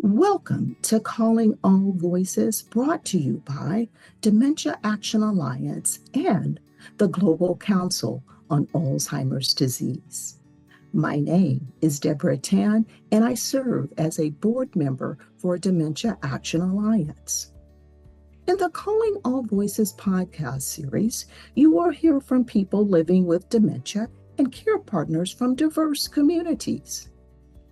Welcome to Calling All Voices, brought to you by Dementia Action Alliance and the Global Council on Alzheimer's Disease. My name is Deborah Tan, and I serve as a board member for Dementia Action Alliance. In the Calling All Voices podcast series, you will hear from people living with dementia and care partners from diverse communities.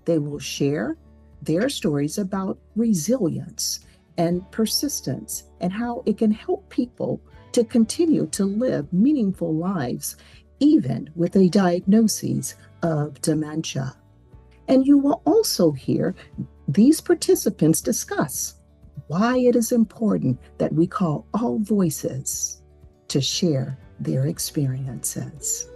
They will share their stories about resilience and persistence and how it can help people to continue to live meaningful lives, even with a diagnosis of dementia. And you will also hear these participants discuss why it is important that we call all voices to share their experiences.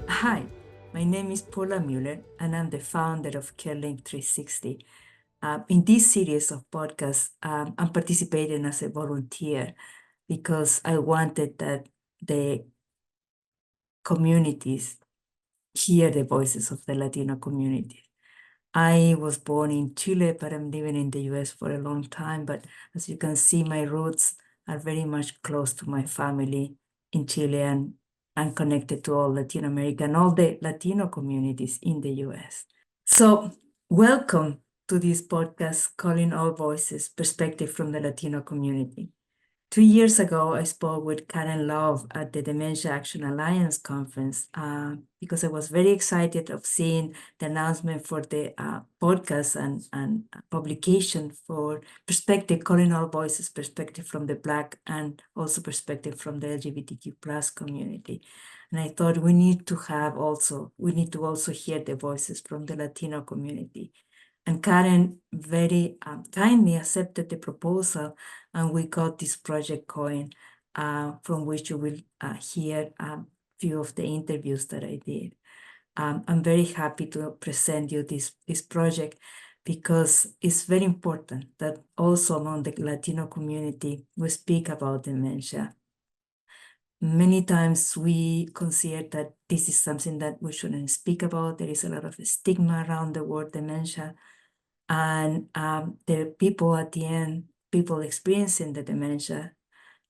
Hi, my name is Paula Mueller, and I'm the founder of CareLink 360. In this series of podcasts, I'm participating as a volunteer because I wanted that the communities hear the voices of the Latino community. I was born in Chile, but I'm living in the US for a long time. But as you can see, my roots are very much close to my family in Chile, and I'm connected to all Latin America and all the Latino communities in the US. So welcome to this podcast, Calling All Voices, Perspective from the Latino Community. 2 years ago, I spoke with Karen Love at the Dementia Action Alliance conference because I was very excited of seeing the announcement for the podcast and publication for Perspective, Calling All Voices, Perspective from the Black and also Perspective from the LGBTQ plus community. And I thought we need to also hear the voices from the Latino community. And Karen very kindly accepted the proposal, and we got this project going, from which you will hear a few of the interviews that I did. I'm very happy to present you this project because it's very important that also among the Latino community, we speak about dementia. Many times we consider that this is something that we shouldn't speak about. There is a lot of stigma around the word dementia. And the people at the end, people experiencing the dementia,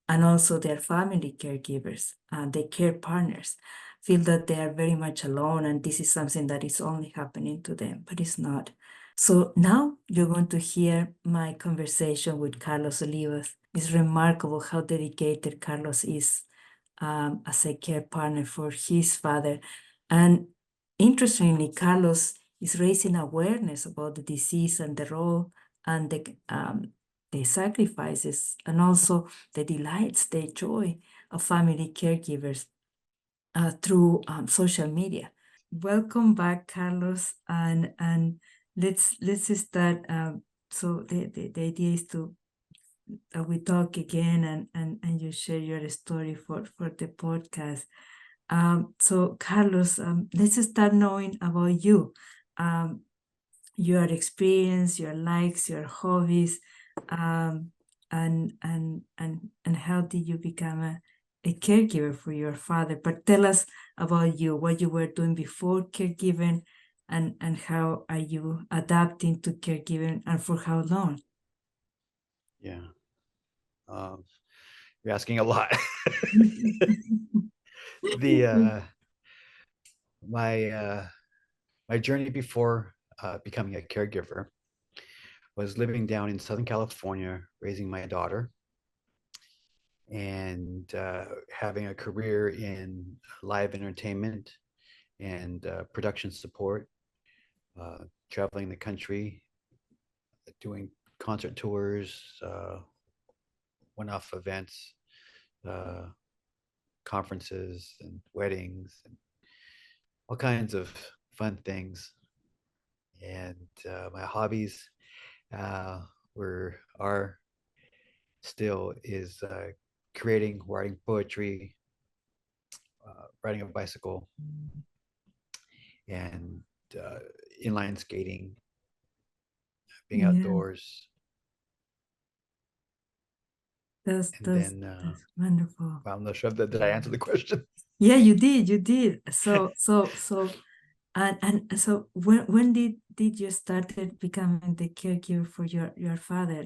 and also their family caregivers, their care partners, feel that they are very much alone, and this is something that is only happening to them, but it's not. So now you're going to hear my conversation with Carols Olivas. It's remarkable how dedicated Carlos is as a care partner for his father. And interestingly, Carlos is raising awareness about the disease and the role and the sacrifices and also the delights, the joy of family caregivers through social media. Welcome back, Carlos, and let's start. So the idea is to we talk again and you share your story for the podcast. So Carlos, let's start knowing about you, your experience, your likes, your hobbies, and how did you become a caregiver for your father? But tell us about you, what you were doing before caregiving, and how are you adapting to caregiving, and for how long? Yeah. You're asking a lot. The my journey before becoming a caregiver was living down in Southern California, raising my daughter, and having a career in live entertainment and production support, traveling the country, doing concert tours, one-off events, conferences and weddings and all kinds of fun things. And my hobbies are still is creating, writing poetry, riding a bicycle, and inline skating, being Yeah. outdoors. That's And that's then, that's wonderful. I'm not sure that did I answer the question. Yeah, you did. And so when did you started becoming the caregiver for your father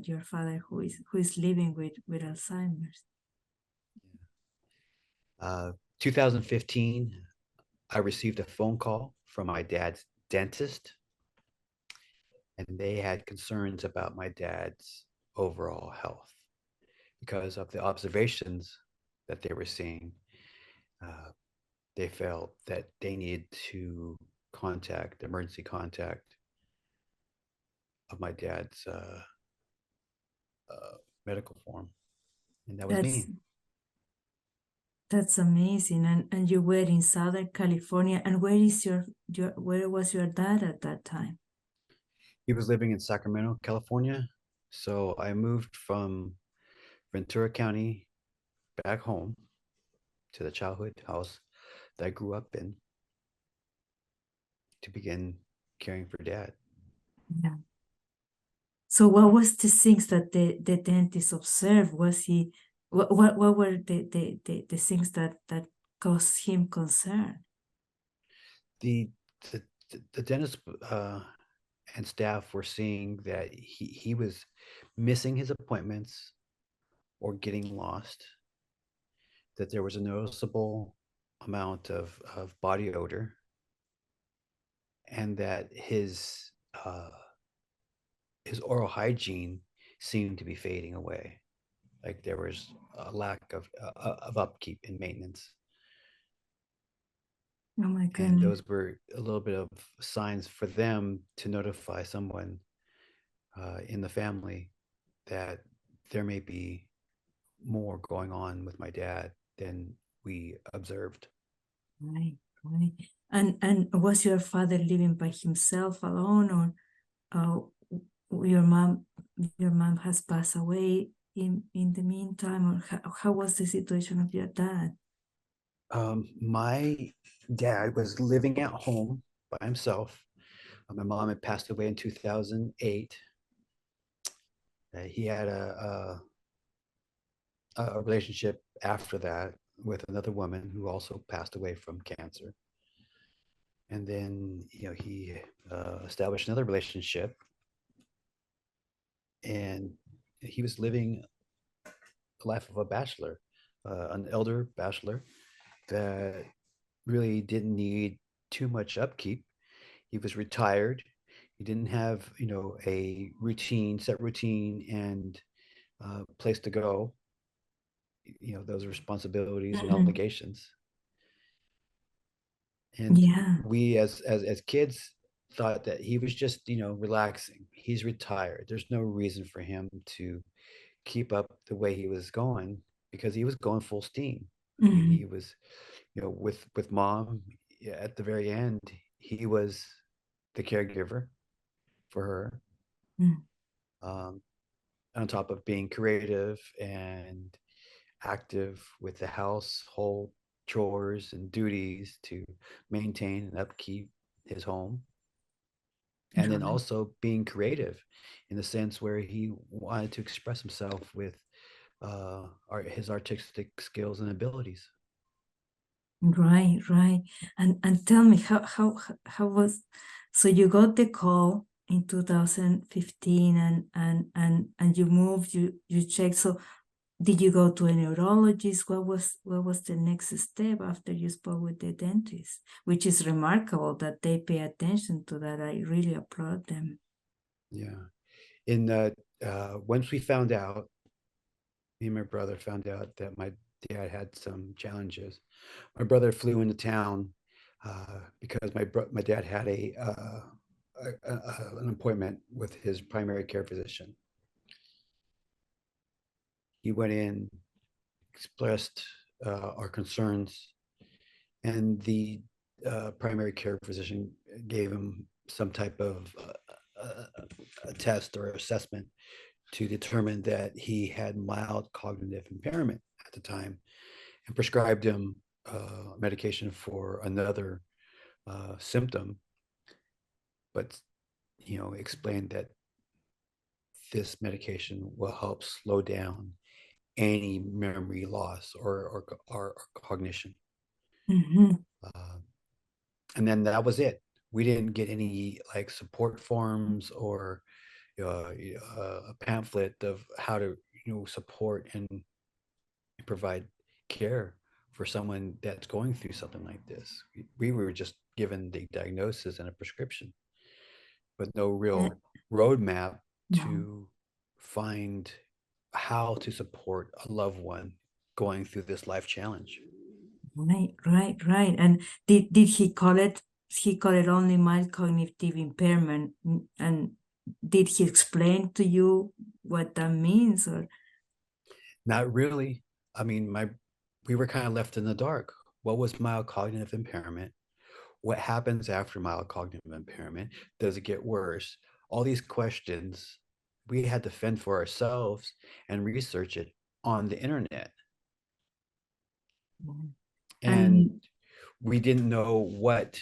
who is living with Alzheimer's? 2015, I received a phone call from my dad's dentist, and they had concerns about my dad's overall health because of the observations that they were seeing. Uh, they felt that they needed to contact emergency contact of my dad's medical form, and that was That's me. that's amazing. And you were in Southern California. And where is where was your dad at that time? He was living in Sacramento, California, so I moved from Ventura County back home to the childhood house that I grew up in to begin caring for dad. Yeah. So what was the things that the dentist observed? Was he what were the things that caused him concern? The the, the dentist and staff were seeing that he was missing his appointments or getting lost, that there was a noticeable amount of body odor, and that his oral hygiene seemed to be fading away. Like there was a lack of upkeep and maintenance. Oh my And goodness. those were a little bit of signs for them to notify someone in the family that there may be more going on with my dad than we observed. Right, right. And was your father living by himself alone, or your mom has passed away in the meantime, or how was the situation of your dad? My dad was living at home by himself. My mom had passed away in 2008. He had a relationship after that with another woman who also passed away from cancer. And then, he established another relationship, and he was living the life of a bachelor, an elder bachelor that really didn't need too much upkeep. He was retired. He didn't have, a set routine and place to go, those responsibilities and Mhm. obligations. And Yeah. we as kids thought that he was just, relaxing. He's retired. There's no reason for him to keep up the way he was going, because he was going full steam. I mean, he Mhm. was, with mom, at the very end, he was the caregiver for her. Mm. Um, on top of being creative and active with the household chores and duties to maintain and upkeep his home. And then Right. also being creative in the sense where he wanted to express himself with his artistic skills and abilities. Right, right. And tell me how was, so you got the call in 2015, and you moved, you checked. So did you go to a neurologist? What was the next step after you spoke with the dentist? Which is remarkable that they pay attention to that. I really applaud them. Yeah. In Once we found out, me and my brother found out that my dad had some challenges. My brother flew into town because my dad had an appointment with his primary care physician. He went in, expressed our concerns, and the primary care physician gave him some type of a test or assessment to determine that he had mild cognitive impairment at the time, and prescribed him medication for another symptom, but explained that this medication will help slow down any memory loss or cognition. Mm-hmm. And then that was it. We didn't get any like support forms or a pamphlet of how to support and provide care for someone that's going through something like this. We were just given the diagnosis and a prescription, but no real roadmap No. to find how to support a loved one going through this life challenge. Right. And did he call it? He called it only mild cognitive impairment. And did he explain to you what that means? Or Not really. I mean, we were kind of left in the dark. What was mild cognitive impairment? What happens after mild cognitive impairment? Does it get worse? All these questions we had to fend for ourselves and research it on the internet. And and we didn't know what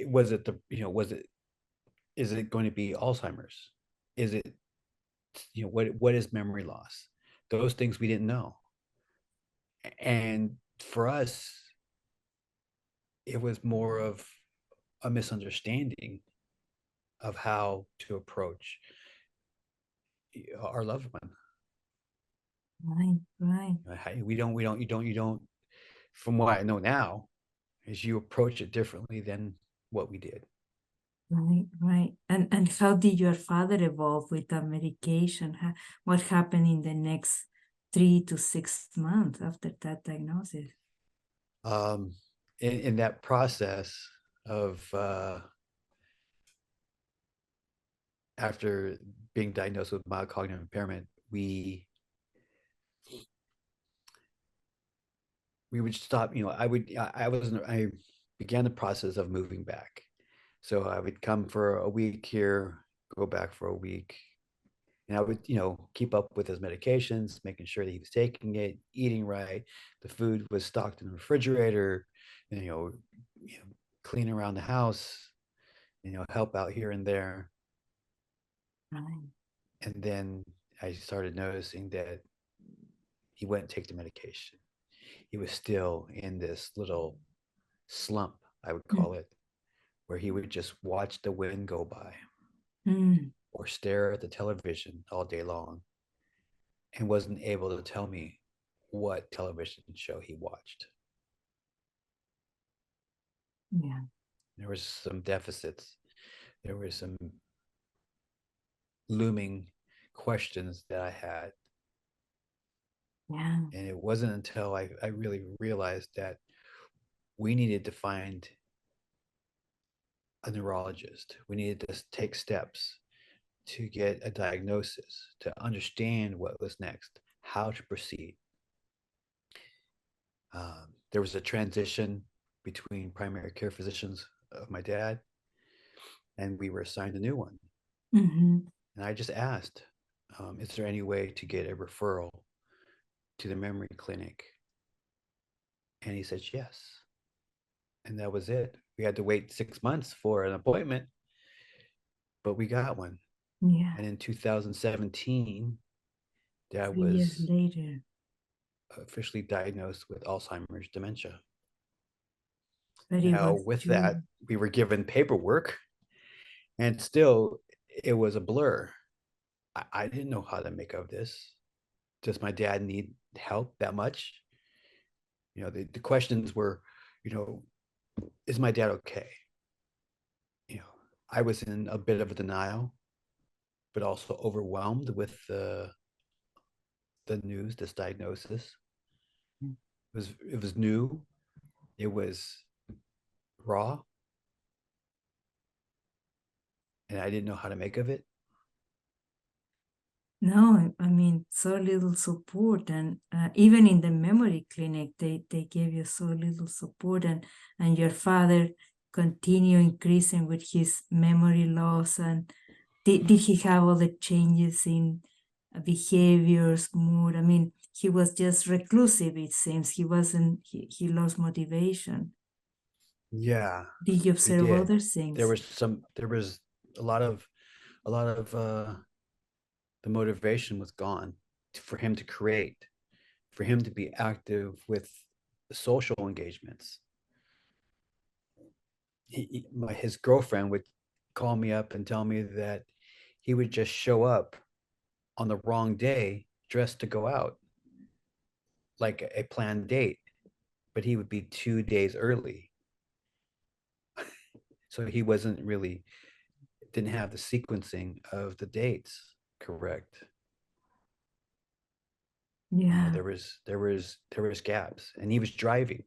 was it was it is it going to be Alzheimer's? Is it what is memory loss? Those things we didn't know. And for us, it was more of a misunderstanding of how to approach our loved one. right. You don't, from what I know now, is you approach it differently than what we did. Right. And how did your father evolve with that medication? What happened in the next 3 to 6 months after that diagnosis? In that process of after being diagnosed with mild cognitive impairment, we would stop. I began the process of moving back. So I would come for a week here, go back for a week, and I would, keep up with his medications, making sure that he was taking it, eating right, the food was stocked in the refrigerator, and, clean around the house, help out here and there. Right. And then I started noticing that he wouldn't take the medication. He was still in this little slump, I would call it, where he would just watch the wind go by Mm. or stare at the television all day long and wasn't able to tell me what television show he watched. Yeah. There was some deficits. There were some looming questions that I had. Yeah. And it wasn't until I really realized that we needed to find a neurologist. We needed to take steps to get a diagnosis, to understand what was next, how to proceed. There was a transition between primary care physicians of my dad, and we were assigned a new one. Mm-hmm. And I just asked, is there any way to get a referral to the memory clinic? And he said yes. And that was it. We had to wait 6 months for an appointment, but we got one. Yeah. And in 2017, Dad 3 years was later. officially diagnosed with Alzheimer's dementia. But it Now, was with true. that, we were given paperwork, and still it was a blur. I didn't know how to make of this. Does my dad need help that much? The questions were, is my dad okay? I was in a bit of a denial, but also overwhelmed with the news, this diagnosis. It was new. It was raw, and I didn't know how to make of it. No, I mean, so little support. And even in the memory clinic, they gave you so little support. And your father continued increasing with his memory loss. And did he have all the changes in behaviors, mood? I mean, he was just reclusive, it seems. He lost motivation. Yeah, Did you we observe did. other There things? was a lot of the motivation was gone for him to create, for him to be active with social engagements. His girlfriend would call me up and tell me that he would just show up on the wrong day dressed to go out, like a planned date, but he would be 2 days early. So he wasn't really, didn't have the sequencing of the dates correct. Yeah. There was gaps, and he was driving,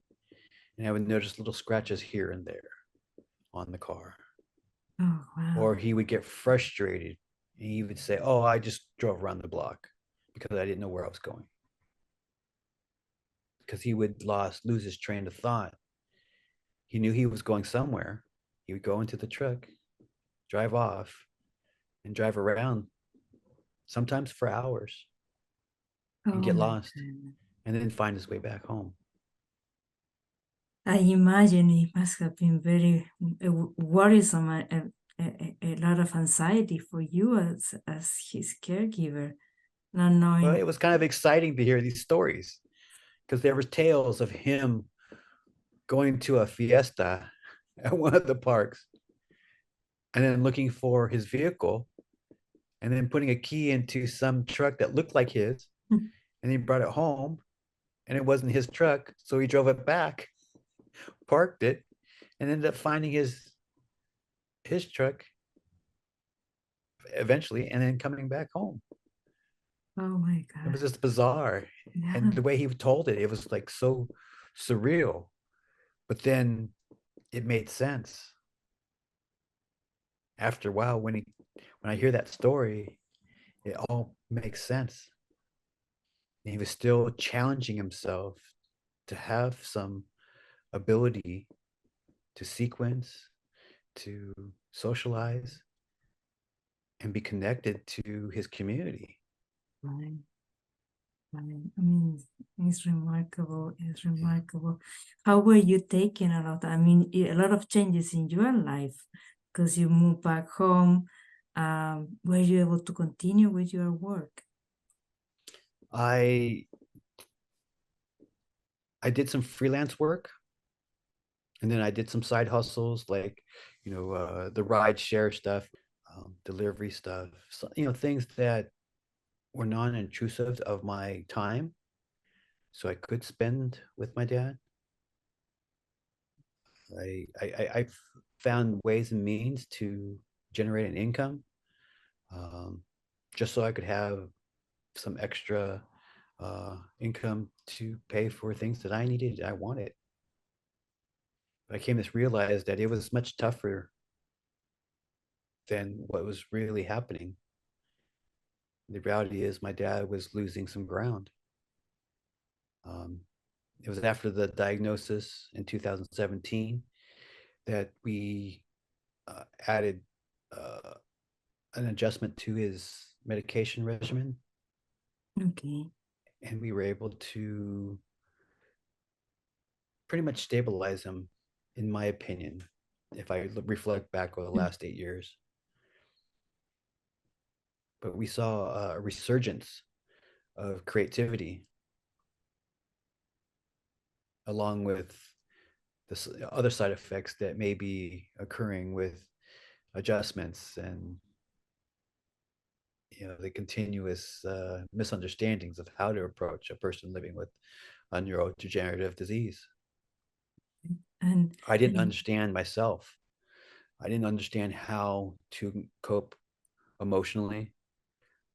and I would notice little scratches here and there on the car. Oh, wow. Or he would get frustrated, and he would say, "Oh, I just drove around the block because I didn't know where I was going." Because he would lose his train of thought. He knew he was going somewhere. He would go into the truck, drive off, and drive around, sometimes for hours, and Oh get my lost, goodness. and then find his way back home. I imagine it must have been very worrisome, a lot of anxiety for you as his caregiver, not Well, knowing. it was kind of exciting to hear these stories because there were tales of him going to a fiesta at one of the parks and then looking for his vehicle and then putting a key into some truck that looked like his, and he brought it home and it wasn't his truck, so he drove it back, parked it, and ended up finding his truck eventually, and then coming back home. Oh my It was God. just bizarre, and Yeah. the way he told it, it was like so surreal, but then it made sense after a while. When I hear that story, it all makes sense. And he was still challenging himself to have some ability to sequence, to socialize, and be connected to his community. Right. Right. I mean, it's remarkable. It's Yeah. remarkable. How were you taking a lot? I mean, a lot of changes in your life because you moved back home. Were you able to continue with your work? I I did some freelance work, and then I did some side hustles like, the ride share stuff, delivery stuff, so, things that were non-intrusive of my time, so I could spend with my dad. I found ways and means to generate an income, um, just so I could have some extra income to pay for things that I needed, I wanted. But I came to realize that it was much tougher than what was really happening. The reality is, my dad was losing some ground. Um, it was after the diagnosis in 2017 that we added uh, an adjustment to his medication regimen, Okay. and we were able to pretty much stabilize him, in my opinion, if I reflect back over the last 8 years. But we saw a resurgence of creativity, along with the other side effects that may be occurring with adjustments, and the continuous misunderstandings of how to approach a person living with a neurodegenerative disease. And I didn't understand myself. I didn't understand how to cope emotionally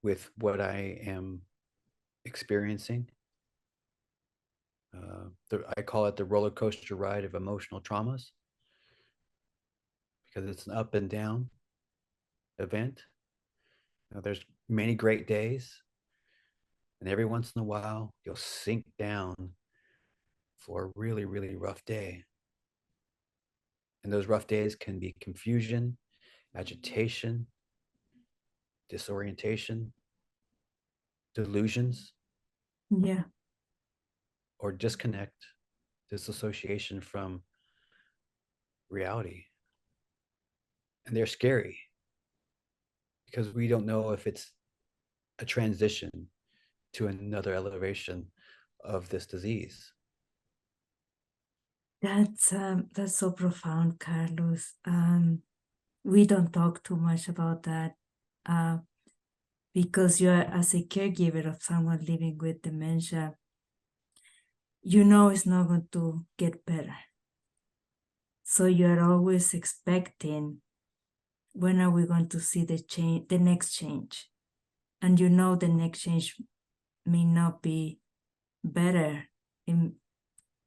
with what I am experiencing. I call it the roller coaster ride of emotional traumas, because it's an up and down event. There's many great days, and every once in a while, you'll sink down for a really, really rough day. And those rough days can be confusion, agitation, disorientation, delusions, yeah, or disconnect, disassociation from reality. And they're scary because we don't know if it's a transition to another elevation of this disease. That's so profound, Carlos. We don't talk too much about that because you're, as a caregiver of someone living with dementia, you know it's not going to get better. So you're always expecting, when are we going to see the change, the next change? And you know the next change may not be better.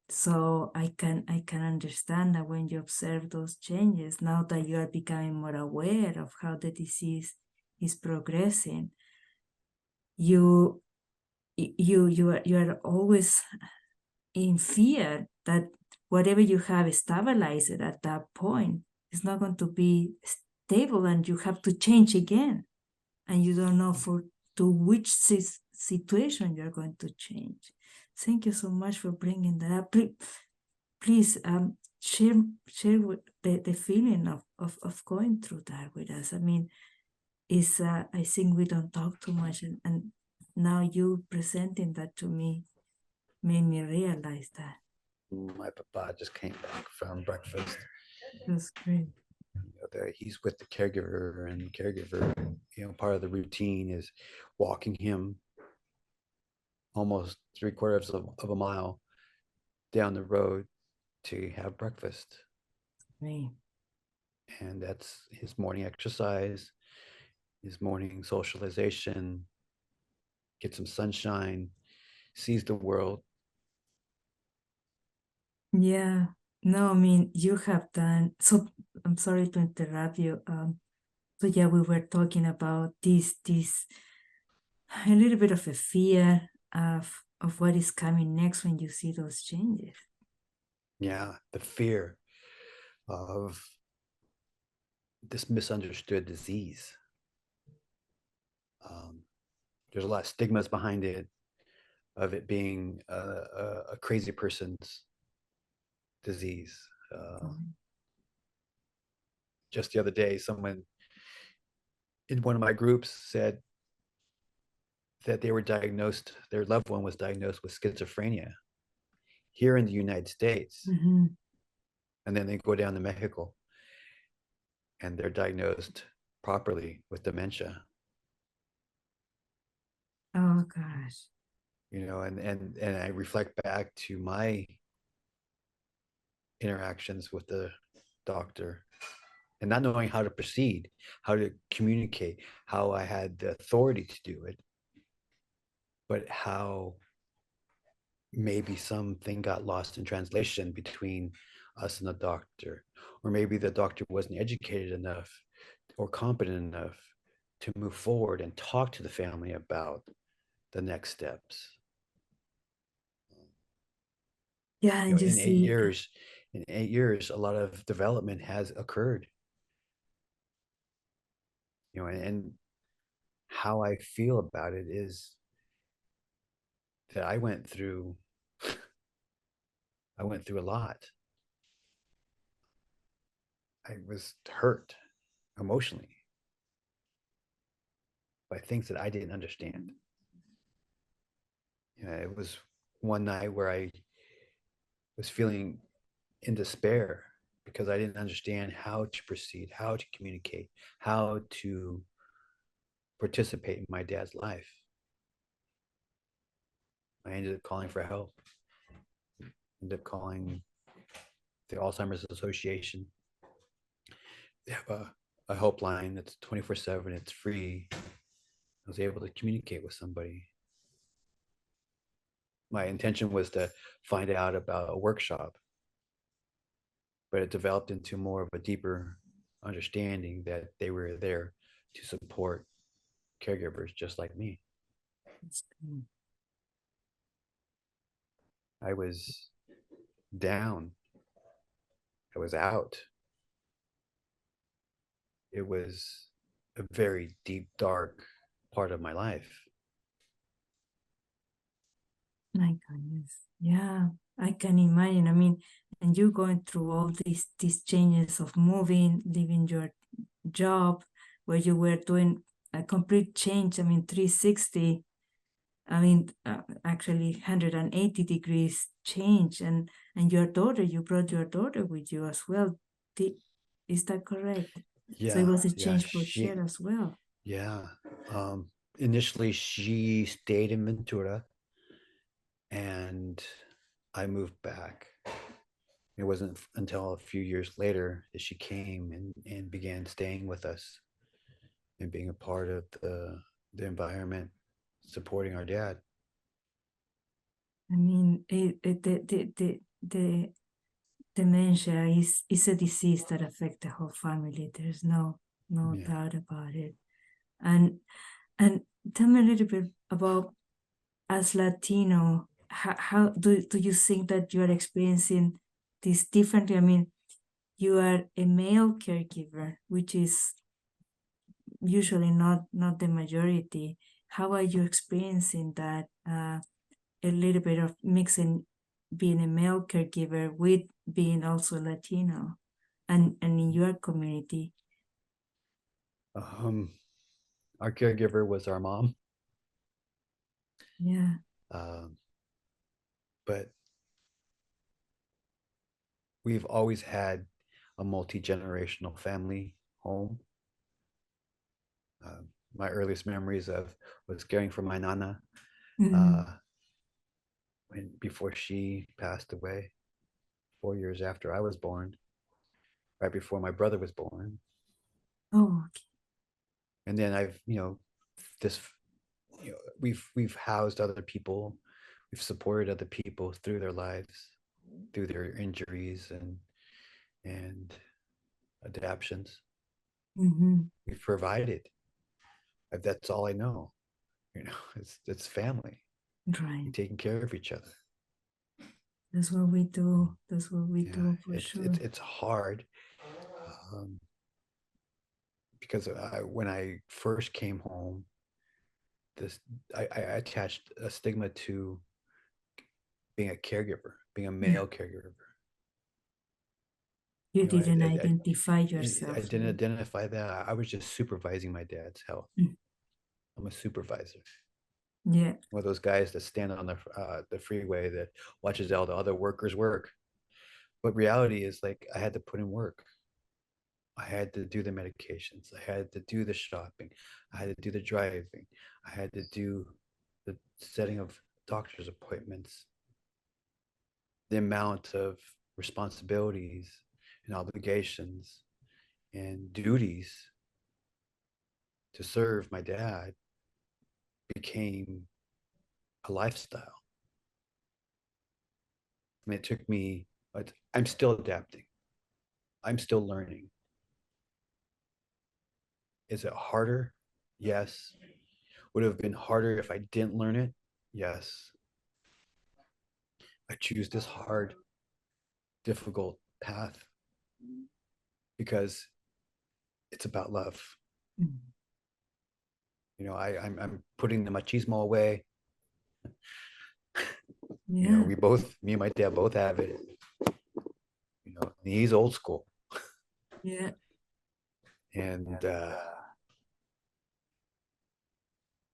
So I can understand that when you observe those changes, now that you are becoming more aware of how the disease is progressing, you are always in fear that whatever you have stabilized at that point is not going to be stable, and you have to change again, and you don't know to which situation you're going to change. Thank you so much for bringing that up. Please share the feeling of going through that with us. I mean, is I think we don't talk too much, and now you presenting that to me made me realize that. My papa just came back from breakfast. That's great. He's with the caregiver, and caregiver, part of the routine is walking him almost 3/4 of a mile down the road to have breakfast. Great. And that's his morning exercise, his morning socialization, get some sunshine, sees the world. Yeah. No, I mean, you have done, so I'm sorry to interrupt you. So yeah, we were talking about this a little bit of a fear of what is coming next when you see those changes. Yeah, the fear of this misunderstood disease. There's a lot of stigmas behind it, of it being a crazy person's disease. Just the other day, someone in one of my groups said that they were diagnosed, their loved one was diagnosed with schizophrenia here in the United States. Mm-hmm. And then they go down to Mexico and they're diagnosed properly with dementia. Oh gosh. And I reflect back to my interactions with the doctor and not knowing how to proceed, how to communicate, how I had the authority to do it, but how maybe something got lost in translation between us and the doctor, or maybe the doctor wasn't educated enough or competent enough to move forward and talk to the family about the next steps. Yeah, and you In see, 8 years, a lot of development has occurred. And how I feel about it is that I went through a lot. I was hurt emotionally by things that I didn't understand. It was one night where I was feeling in despair because I didn't understand how to proceed, how to communicate, how to participate in my dad's life. I ended up calling for help. Ended up calling the Alzheimer's Association. They have a helpline that's 24/7. It's free. I was able to communicate with somebody. My intention was to find out about a workshop, but it developed into more of a deeper understanding that they were there to support caregivers just like me. I was down. I was out. It was a very deep, dark part of my life. my goodness. Yeah, I can imagine. I mean, and you going through all these changes of moving, leaving your job where you were doing a complete change. I mean, 360. I mean, actually 180 degrees change. And your daughter, you brought your daughter with you as well. Is that correct? Yeah. So it was a change yeah, for her as well. Yeah. Initially, she stayed in Ventura, and I moved back. It wasn't until a few years later that she came and began staying with us and being a part of the environment, supporting our dad. I mean, the dementia is a disease that affects the whole family. There's no Yeah. doubt about it. And tell me a little bit about, as Latino, how do you think that you are experiencing this differently? I mean, you are a male caregiver, which is usually not the majority. How are you experiencing that? A little bit of mixing being a male caregiver with being also Latino, and in your community. Our caregiver was our mom. Yeah. But we've always had a multi-generational family home. My earliest memories of was caring for my nana before she passed away 4 years after I was born, right before my brother was born. Oh, okay. And then I've, we've housed other people, we've supported other people through their lives, through their injuries and adaptions. We've provided. That's all I know. It's family. Right. Taking care of each other. That's what we do. That's what we do for sure. It's hard because when I first came home, I attached a stigma to being a caregiver, being a male caregiver. You didn't identify yourself. I didn't identify that. I was just supervising my dad's health. I'm a supervisor. Yeah. One of those guys that stand on the freeway that watches all the other workers work. But reality is, like, I had to put in work. I had to do the medications. I had to do the shopping. I had to do the driving. I had to do the setting of doctor's appointments. The amount of responsibilities and obligations and duties to serve my dad became a lifestyle. I mean, it took me, I'm still adapting. I'm still learning. Is it harder? Yes. Would it have been harder if I didn't learn it? Yes. I choose this hard, difficult path because it's about love. I'm putting the machismo away. Yeah. Me and my dad both have it. He's old school. Yeah. And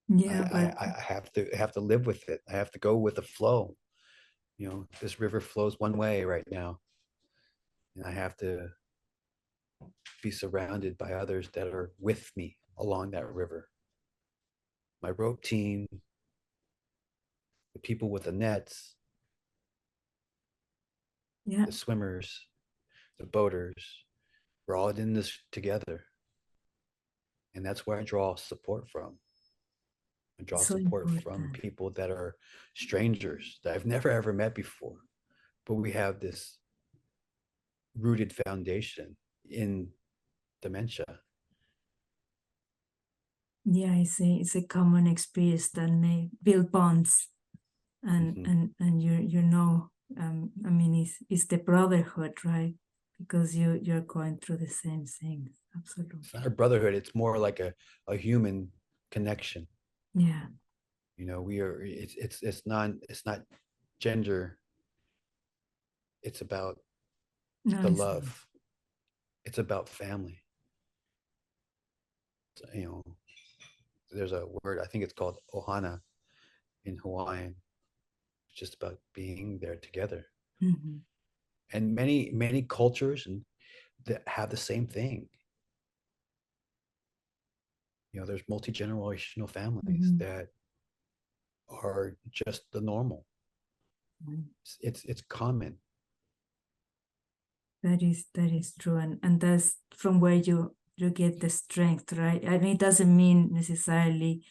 yeah, but I have to live with it. I have to go with the flow. This river flows one way right now, and I have to be surrounded by others that are with me along that river. My rope team, the people with the nets, yeah, the swimmers, the boaters, we're all in this together. And that's where I draw support from. I draw so support from important. people that are strangers that I've never ever met before. But we have this rooted foundation in dementia. Yeah, it's a common experience that may build bonds, and I mean, it's the brotherhood, right? Because you're going through the same things. Absolutely. It's not a brotherhood. It's more like a human connection. Yeah. We are. It's not gender. It's about the love. It's about family. there's a word, I think it's called ohana in Hawaiian, just about being there together. Mm-hmm. And many cultures and that have the same thing. There's multi-generational families Mm-hmm. that are just the normal. It's common. That is true, and that's from where you get the strength, right? And it doesn't mean necessarily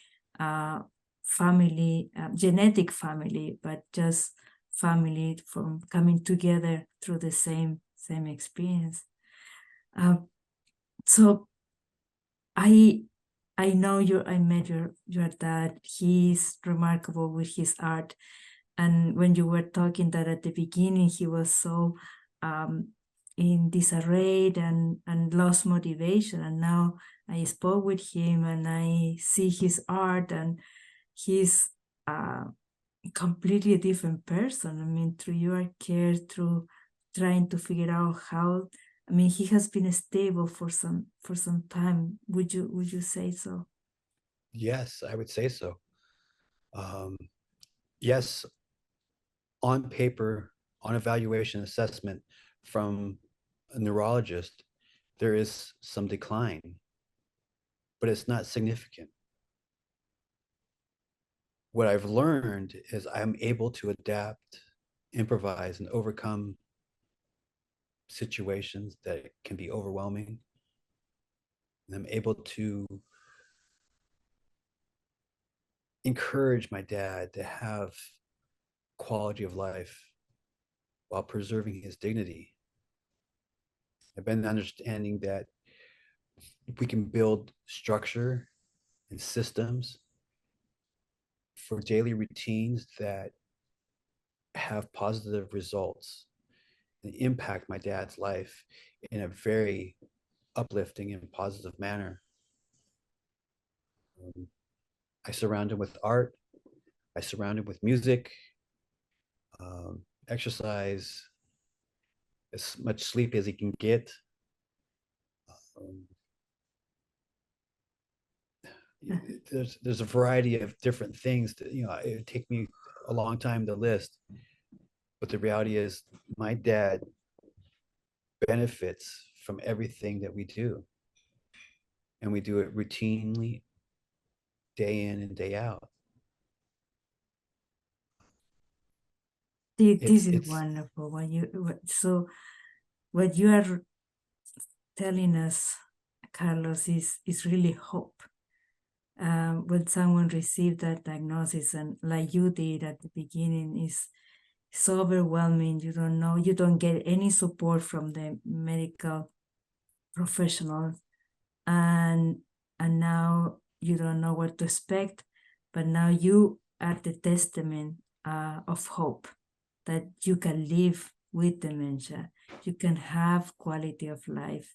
family, genetic family, but just family from coming together through the same experience. So I know I met your dad. He's remarkable with his art, and when you were talking that at the beginning he was so in disarray and lost motivation, and now I spoke with him and I see his art, and he's a completely different person. I mean, through your care, through trying to figure out how. I mean, he has been stable for some time. Would you say so? Yes, I would say so. Yes, on paper, on evaluation assessment from a neurologist, there is some decline, but it's not significant. What I've learned is I'm able to adapt, improvise, and overcome situations that can be overwhelming. And I'm able to encourage my dad to have quality of life while preserving his dignity. I've been understanding that if we can build structure and systems for daily routines that have positive results and impact my dad's life in a very uplifting and positive manner. I surround him with art. I surround him with music, exercise, as much sleep as he can get. Um, there's a variety of different things that it would take me a long time to list, but the reality is my dad benefits from everything that we do, and we do it routinely, day in and day out. This is It's wonderful. What you are telling us, Carlos, is really hope. When someone received that diagnosis, and like you did at the beginning, is so overwhelming. You don't know. You don't get any support from the medical professionals, and now you don't know what to expect. But now you are the testament of hope, that you can live with dementia, you can have quality of life,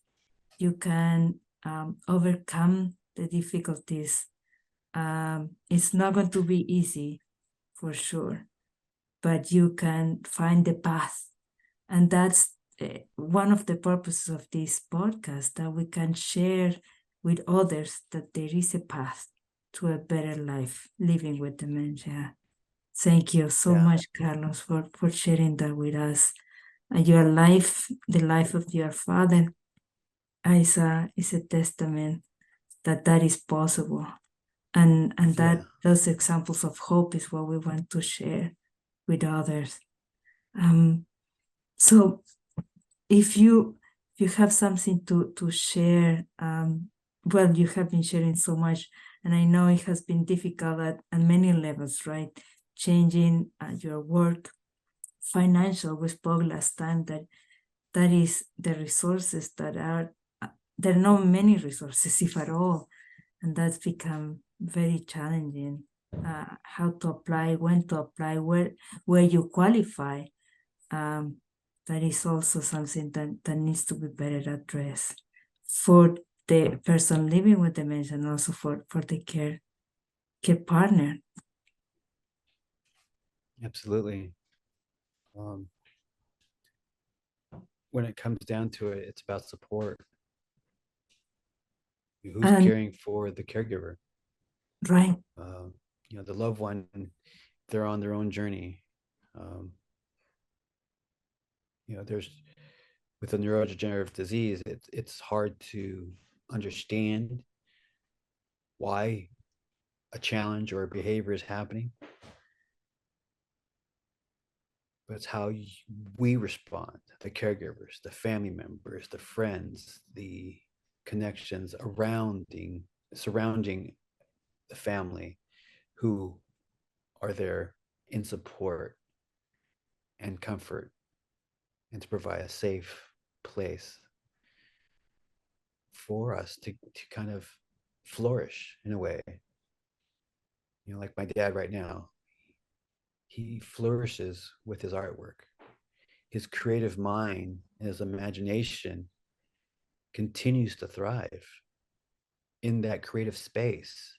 you can overcome the difficulties. It's not going to be easy, for sure, but you can find the path. And that's one of the purposes of this podcast, that we can share with others that there is a path to a better life living with dementia. Thank you so Yeah, much, Carlos, for sharing that with us. Your life, the life of your father, is a testament that is possible. And that yeah, those examples of hope is what we want to share with others. Um, so if you have something to share, well, you have been sharing so much, and I know it has been difficult at many levels, right? Changing your work, financial. We spoke last time that is the resources that are there are not many resources, if at all, and that's become very challenging. How to apply, when to apply, where you qualify. Um, that is also something that needs to be better addressed for the person living with dementia, and also for the care partner. absolutely. Um, when it comes down to it, it's about support. Who's And caring for the caregiver? Right. The loved one, they're on their own journey. Um, there's with a neurodegenerative disease, it's hard to understand why a challenge or a behavior is happening, but it's how we respond, the caregivers, the family members, the friends, the connections surrounding the family who are there in support and comfort and to provide a safe place for us to kind of flourish in a way. Like my dad right now, he flourishes with his artwork. His creative mind and his imagination continues to thrive in that creative space.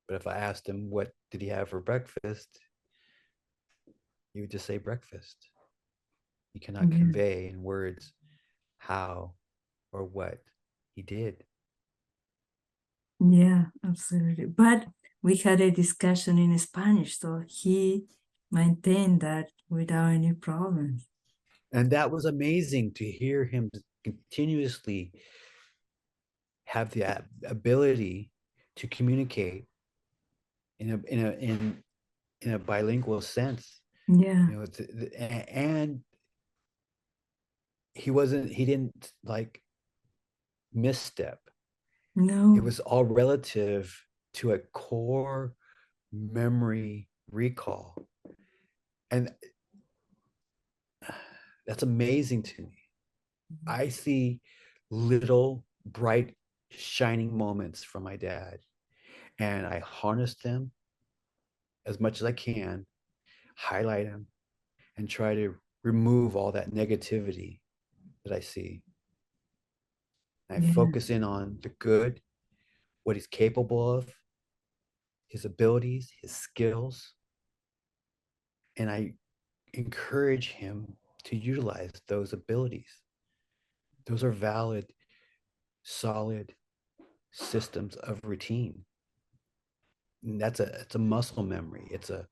But if I asked him what did he have for breakfast, he would just say breakfast. He cannot Yeah. convey in words how or what he did. Yeah, absolutely. But we had a discussion in Spanish, so he maintained that without any problems. And that was amazing to hear him continuously have the ability to communicate in a bilingual sense. Yeah. And he didn't like misstep. It No. was all relative to a core memory recall. And that's amazing to me. I see little bright shining moments from my dad, and I harness them as much as I can, highlight them, and try to remove all that negativity that I see. And I Yeah. focus in on the good, what he's capable of, his abilities, his skills, and I encourage him to utilize those abilities. Those are valid, solid systems of routine. And it's a muscle memory. It's a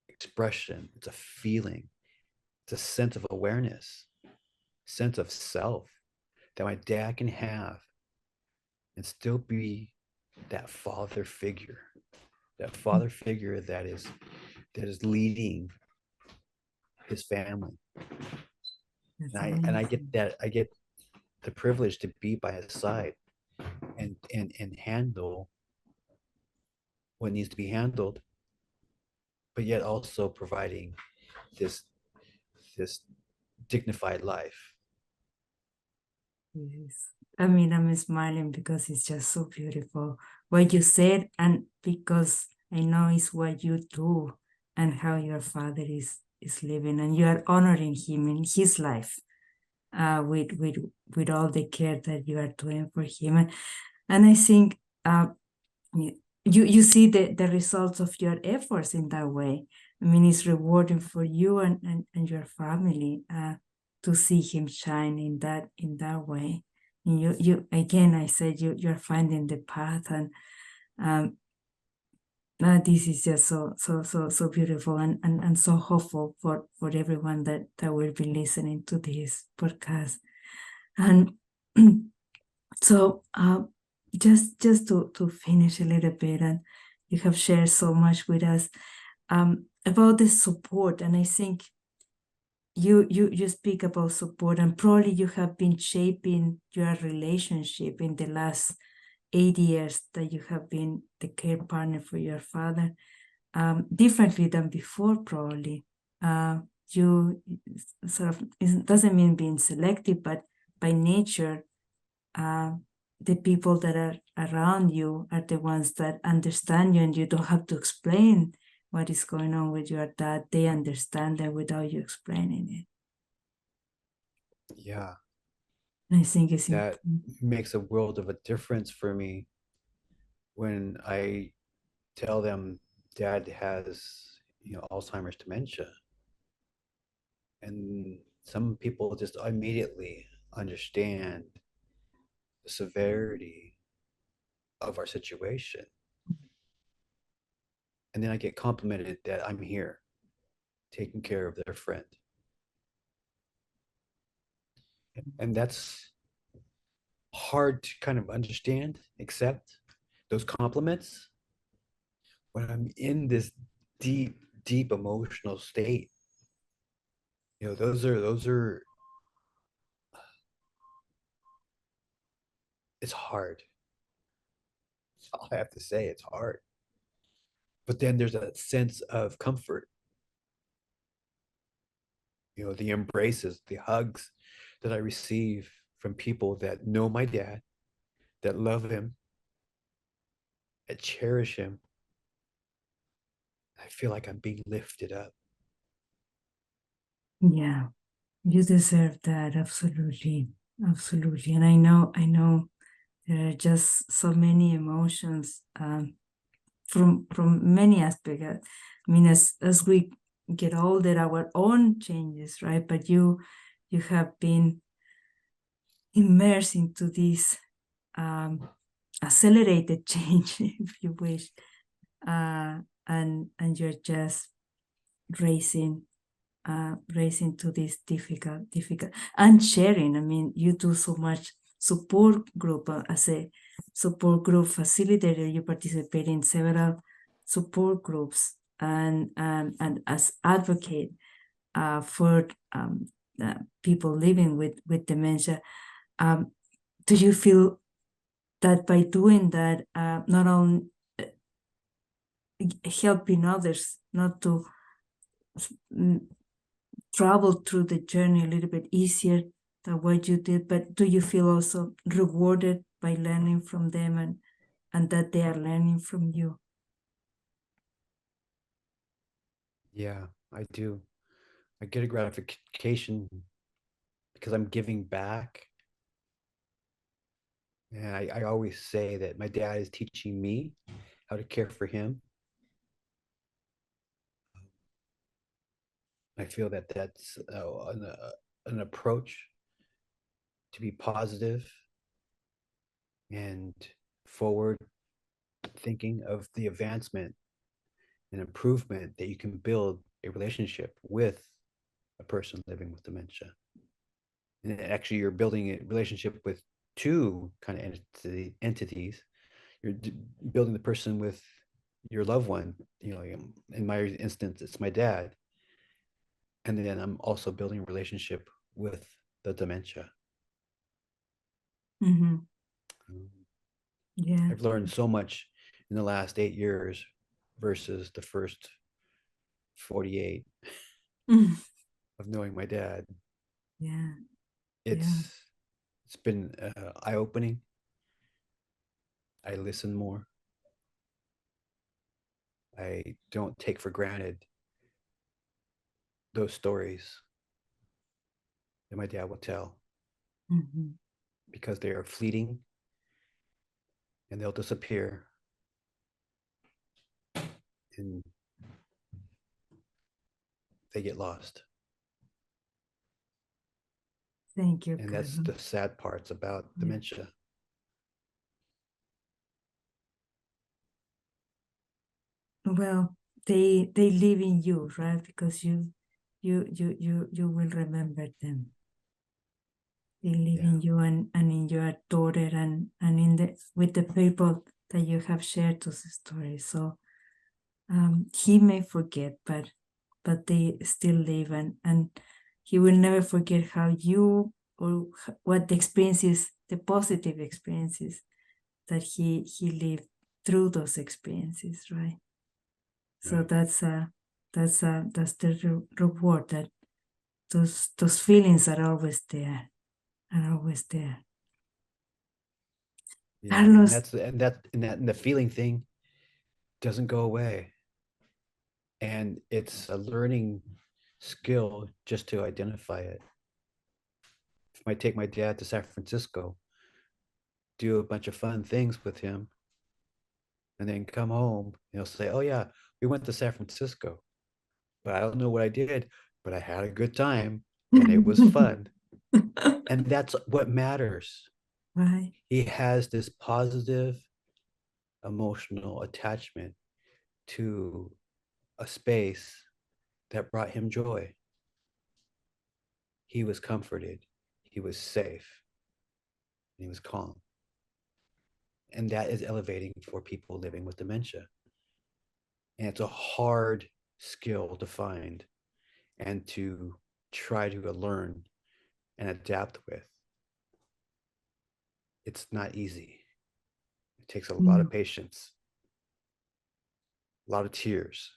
expression. It's a feeling. It's a sense of awareness, sense of self that my dad can have and still be that father figure that is leading his family. That's And I get amazing. that I get the privilege to be by his side and handle what needs to be handled, but yet also providing this this dignified life. Yes. I mean, I'm smiling because it's just so beautiful what you said, and because I know it's what you do and how your father is living, and you are honoring him in his life, with all the care that you are doing for him. And I think you see the results of your efforts in that way. I mean, it's rewarding for you and your family to see him shine in that way. And you again, I said you're finding the path, and um, this is just so beautiful and so hopeful for everyone that will be listening to this podcast. And so just to finish a little bit, and you have shared so much with us about the support, and I think you speak about support, and probably you have been shaping your relationship in the last 8 years that you have been the care partner for your father, differently than before, probably. You sort of, it doesn't mean being selective, but by nature, uh, the people that are around you are the ones that understand you, and you don't have to explain what is going on with your dad. They understand it without you explaining it. Yeah, I think it's that important. makes a world of a difference for me when I tell them dad has, Alzheimer's dementia. And some people just immediately understand the severity of our situation. And then I get complimented that I'm here taking care of their friend. And that's hard to kind of understand, accept those compliments when I'm in this deep, deep emotional state. Those are it's hard. That's all I have to say. It's hard. But then there's a sense of comfort, the embraces, the hugs that I receive from people that know my dad, that love him, that cherish him. I feel like I'm being lifted up. Yeah, you deserve that. Absolutely. Absolutely. And I know there are just so many emotions from many aspects. I mean, as we get older, our own changes, right? But you have been immersed into this accelerated change, if you wish, and you're just racing to this difficult and sharing. I mean, you do so much support group as a support group facilitator. You participate in several support groups and as advocate for people living with dementia. Do you feel that by doing that, not only helping others not to travel through the journey a little bit easier than what you did, but do you feel also rewarded by learning from them and that they are learning from you? Yeah, I do. I get a gratification because I'm giving back. And I always say that my dad is teaching me how to care for him. I feel that that's an approach to be positive and forward thinking of the advancement and improvement that you can build a relationship with a person living with dementia. And actually, you're building a relationship with two kind of entities. You're building the person with your loved one. In my instance, it's my dad. And then I'm also building a relationship with the dementia. Mm-hmm. Um, Yeah. I've learned so much in the last 8 years versus the first 48 Mm. of knowing my dad. Yeah. Yeah. It's been eye-opening. I listen more. I don't take for granted those stories that my dad will tell Mm-hmm. because they are fleeting and they'll disappear. And they get lost. Thank you, And that's Carlos. the sad parts about Yeah. dementia. Well, they live in you, right? Because you will remember them. They live Yeah. in you and in your daughter and in the with the people that you have shared those stories. So he may forget, but they still live, and he will never forget how you or what the experiences, the positive experiences that he lived through those experiences, right? So Right. that's the reward, that those feelings are always there, are always there. Yeah. And Carlos, and the feeling thing doesn't go away. And it's a learning skill just to identify it. If I take my dad to San Francisco, do a bunch of fun things with him, and then come home, and he'll say, "Oh yeah, we went to San Francisco, but I don't know what I did, but I had a good time and it was fun." And that's what matters. Right. He has this positive emotional attachment to a space that brought him joy. He was comforted, he was safe, and he was calm. And that is elevating for people living with dementia. And it's a hard skill to find and to try to learn and adapt with. It's not easy. It takes a lot of patience, a lot of tears,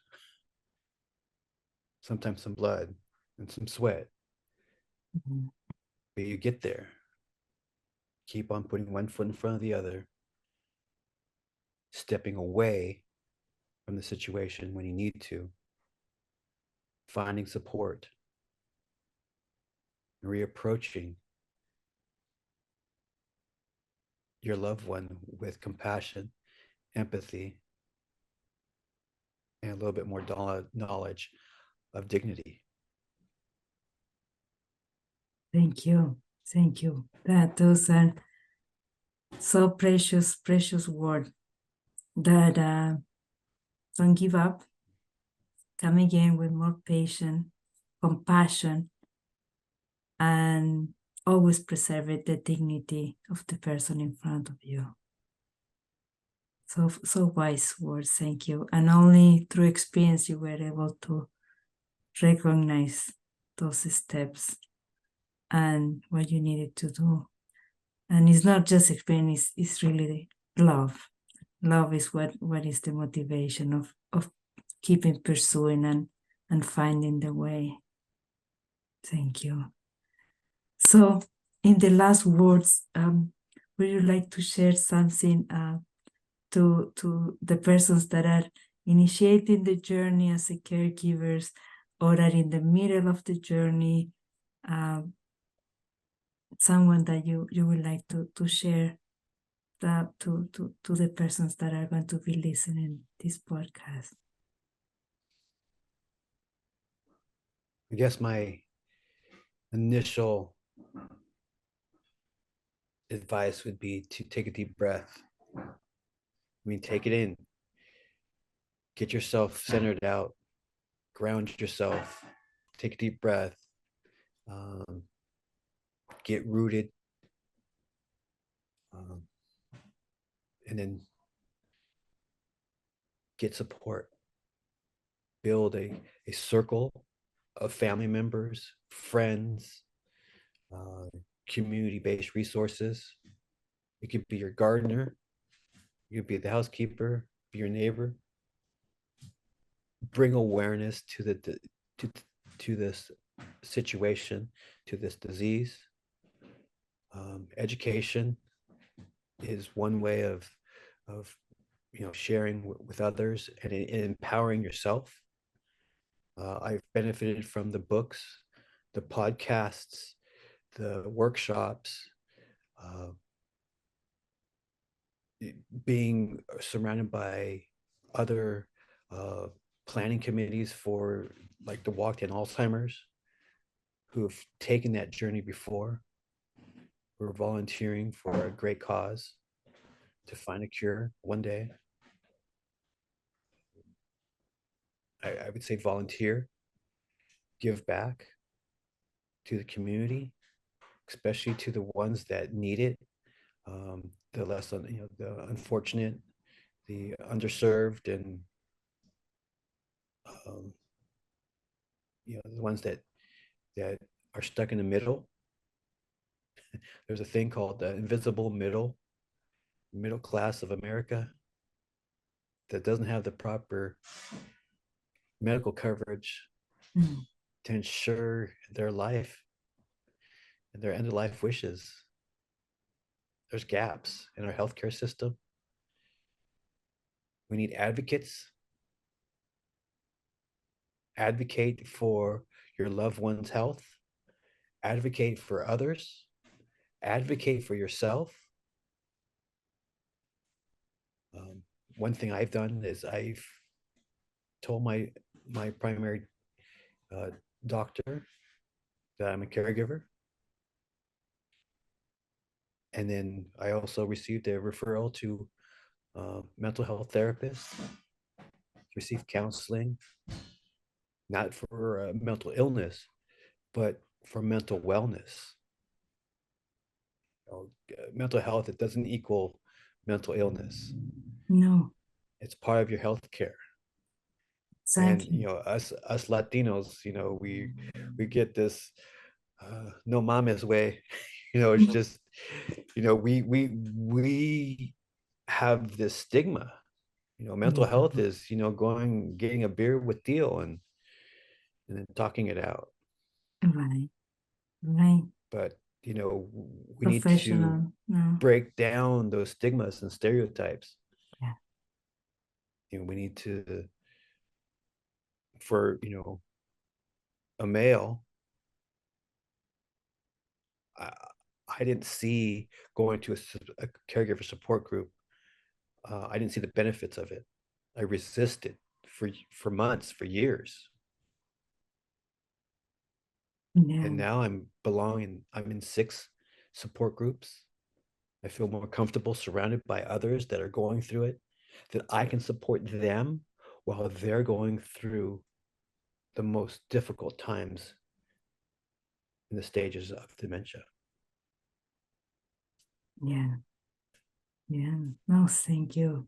sometimes some blood and some sweat. Mm-hmm. But you get there. Keep on putting one foot in front of the other, stepping away from the situation when you need to, finding support, and reapproaching your loved one with compassion, empathy, and a little bit more knowledge of dignity. Thank you. Thank you. Those are so precious, precious words that don't give up. Come again with more patience, compassion, and always preserve the dignity of the person in front of you. So wise words, thank you. And only through experience you were able to recognize those steps and what you needed to do. And it's not just experience, it's really love. Love is what is the motivation of keeping pursuing and finding the way. Thank you. So in the last words, would you like to share something to the persons that are initiating the journey as a caregivers or are in the middle of the journey, someone that you would like to share that to the persons that are going to be listening this podcast? I guess my initial advice would be to take a deep breath. I mean, take it in, get yourself centered out, ground yourself, take a deep breath, um, get rooted, um, and then get support. Build a circle of family members, friends, uh, community-based resources. It could be your gardener, you could be the housekeeper, be your neighbor. Bring awareness to to this situation, to this disease. Education is one way of sharing with others and empowering yourself. I've benefited from the books, the podcasts, the workshops, uh, being surrounded by other planning committees for like the Walk in Alzheimer's who've taken that journey before, who are volunteering for a great cause to find a cure one day. I would say volunteer, give back to the community, especially to the ones that need it, the less, the unfortunate, the underserved, and um, the ones that are stuck in the middle. There's a thing called the invisible middle class of America that doesn't have the proper medical coverage Mm. to ensure their life and their end of life wishes. There's gaps in our healthcare system. We need advocates. Advocate for your loved one's health. Advocate for others. Advocate for yourself. One thing I've done is I've told my primary uh, doctor that I'm a caregiver. And then I also received a referral to mental health therapists, received counseling, not for mental illness, but for mental wellness. Mental health, it doesn't equal mental illness. No, It's part of your health care. And exactly. us Latinos, we get this no mames way. It's just, we have this stigma. Mental Yeah, health is, going getting a beer with Theo and then talking it out. right, right. But we need to Professional, no. break down those stigmas and stereotypes. Yeah, We need to, for a male, I, I didn't see going to a caregiver support group. I didn't see the benefits of it. I resisted for months, for years. yeah, And now I'm in 6 support groups. I feel more comfortable surrounded by others that are going through it, that I can support them while they're going through the most difficult times in the stages of dementia. yeah, yeah. No, thank you.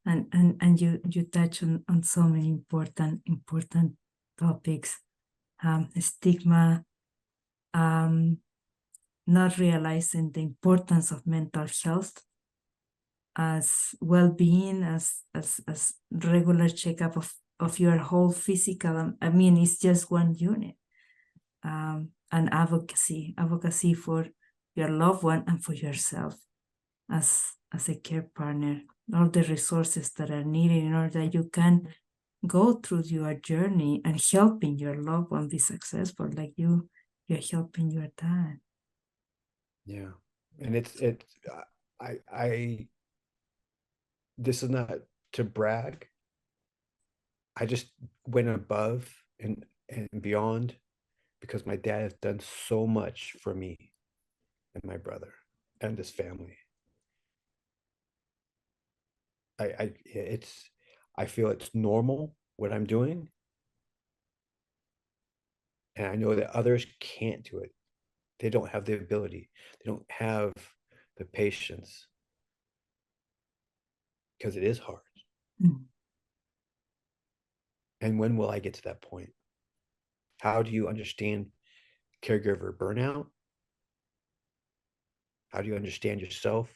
And you touch on so many important topics. Stigma, not realizing the importance of mental health as well-being, as regular checkup of your whole physical. I mean, it's just one unit. And advocacy for your loved one and for yourself as a care partner, all the resources that are needed in order that you can go through your journey and helping your loved one be successful, like you're helping your dad. Yeah. And I this is not to brag. I just went above and beyond because my dad has done so much for me and my brother and this family. I feel it's normal what I'm doing, and I know that others can't do it. They don't have the ability. They don't have the patience because it is hard. Mm. And when will I get to that point? How do you understand caregiver burnout? How do you understand yourself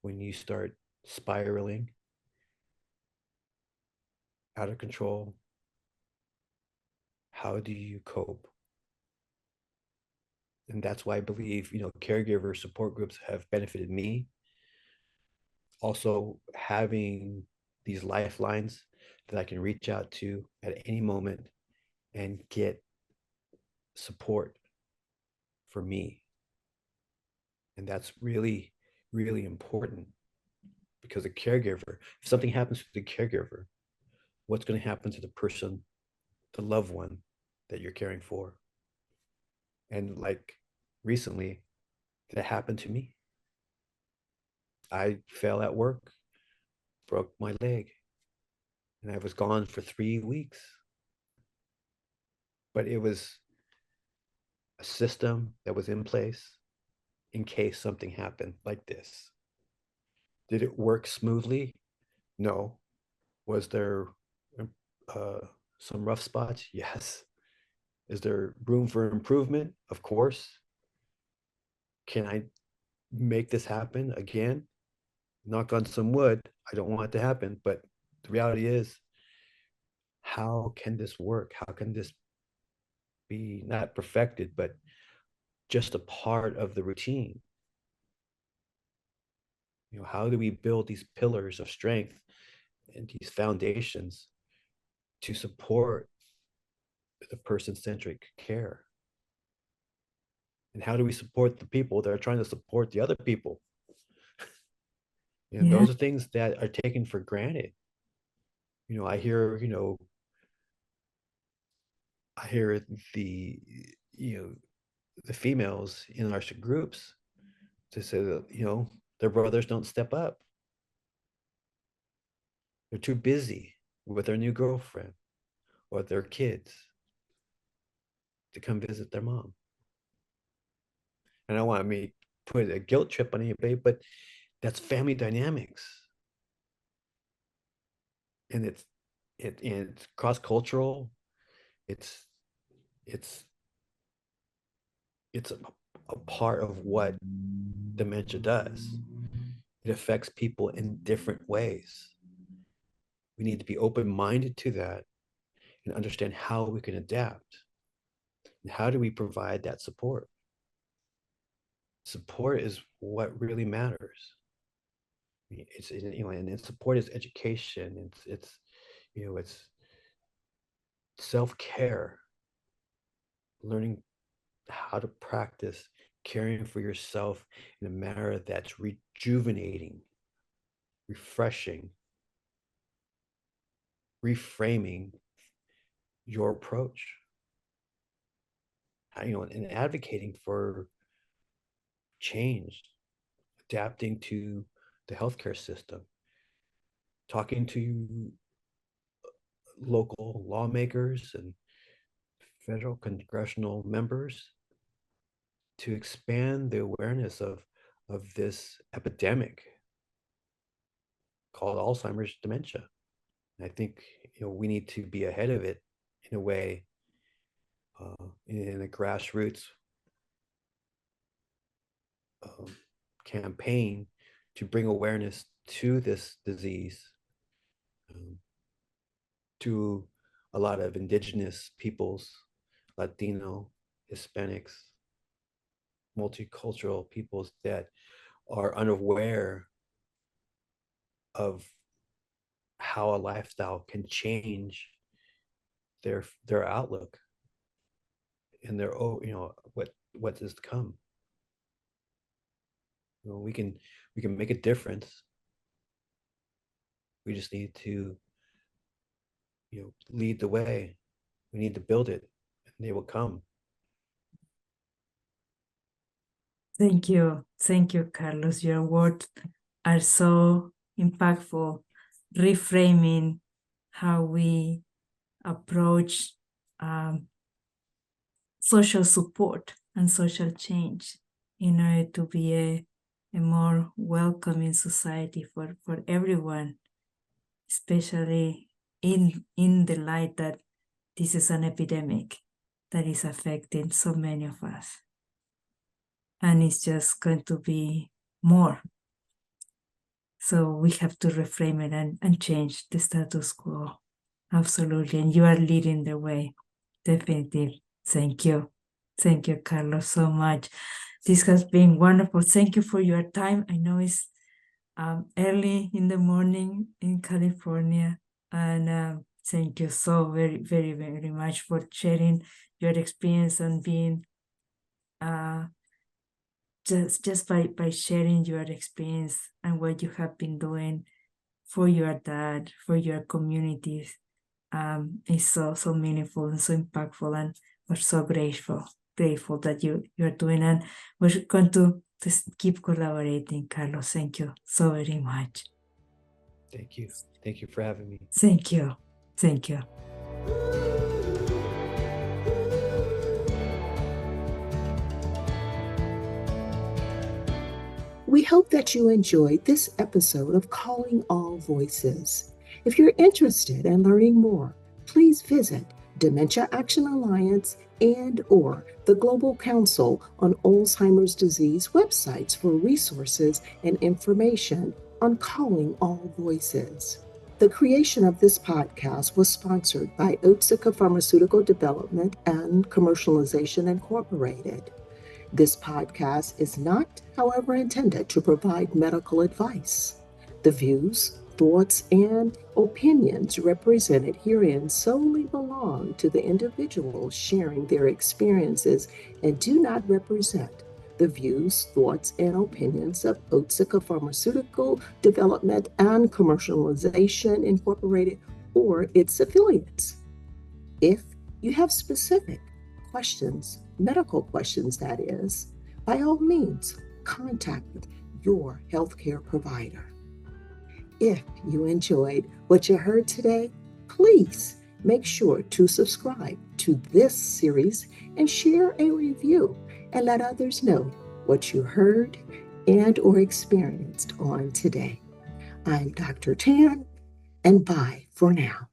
when you start spiraling out of control? How do you cope? And that's why I believe, caregiver support groups have benefited me. Also, having these lifelines that I can reach out to at any moment and get support for me. And that's really, really important because a caregiver, if something happens to the caregiver, what's going to happen to the person, the loved one that you're caring for? And like recently, that happened to me. I fell at work, broke my leg, and I was gone for 3 weeks. But it was a system that was in place in case something happened like this. Did it work smoothly? No. Was there uh, some rough spots? Yes. Is there room for improvement? Of course. Can I make this happen again? Knock on some wood. I don't want it to happen, but the reality is, how can this work? How can this be not perfected, but just a part of the routine? How do we build these pillars of strength and these foundations to support the person-centric care? And how do we support the people that are trying to support the other people? Yeah, Those are things that are taken for granted. I hear, I hear the, the females in our groups to say that, their brothers don't step up. They're too busy with their new girlfriend or their kids to come visit their mom. And I don't want me to put a guilt trip on anybody, but that's family dynamics. And it's cross-cultural. It's a part of what dementia does. It affects people in different ways. We need to be open-minded to that and understand how we can adapt. And how do we provide that support? Support is what really matters. It's and support is education. It's self-care, learning how to practice caring for yourself in a manner that's rejuvenating, refreshing, reframing your approach. And advocating for change, adapting to the healthcare system, talking to local lawmakers and federal congressional members to expand the awareness of this epidemic called Alzheimer's dementia. And I think we need to be ahead of it in a way, in a grassroots campaign to bring awareness to this disease, to a lot of indigenous peoples, Latino, Hispanics, multicultural peoples that are unaware of how a lifestyle can change their outlook and their what is to come. We can make a difference. We just need to lead the way. We need to build it, and they will come. Thank you, Carlos. Your words are so impactful, reframing how we approach social support and social change in order to be a more welcoming society for everyone, especially in the light that this is an epidemic that is affecting so many of us. And it's just going to be more. So we have to reframe it and change the status quo. Absolutely. And you are leading the way. Definitely. Thank you. Thank you, Carlos, so much. This has been wonderful. Thank you for your time. I know it's early in the morning in California. And thank you so very, very, very much for sharing your experience and being just by sharing your experience and what you have been doing for your dad, for your communities. Is so meaningful and so impactful, and we're so grateful that you're doing, and we're going to keep collaborating. Carlos, thank you so very much. Thank you for having me. Thank you. We hope that you enjoyed this episode of Calling All Voices. If you're interested in learning more, please visit Dementia Action Alliance and/or the Global Council on Alzheimer's Disease websites for resources and information on Calling All Voices. The creation of this podcast was sponsored by Otsuka Pharmaceutical Development and Commercialization Incorporated. This podcast is not, however, intended to provide medical advice. The views, thoughts, and opinions represented herein solely belong to the individuals sharing their experiences and do not represent the views, thoughts, and opinions of Otsuka Pharmaceutical Development and Commercialization Incorporated or its affiliates. If you have specific questions, medical questions that is, by all means, contact your healthcare provider. If you enjoyed what you heard today, please make sure to subscribe to this series and share a review and let others know what you heard and or experienced on today. I'm Dr. Tan, and bye for now.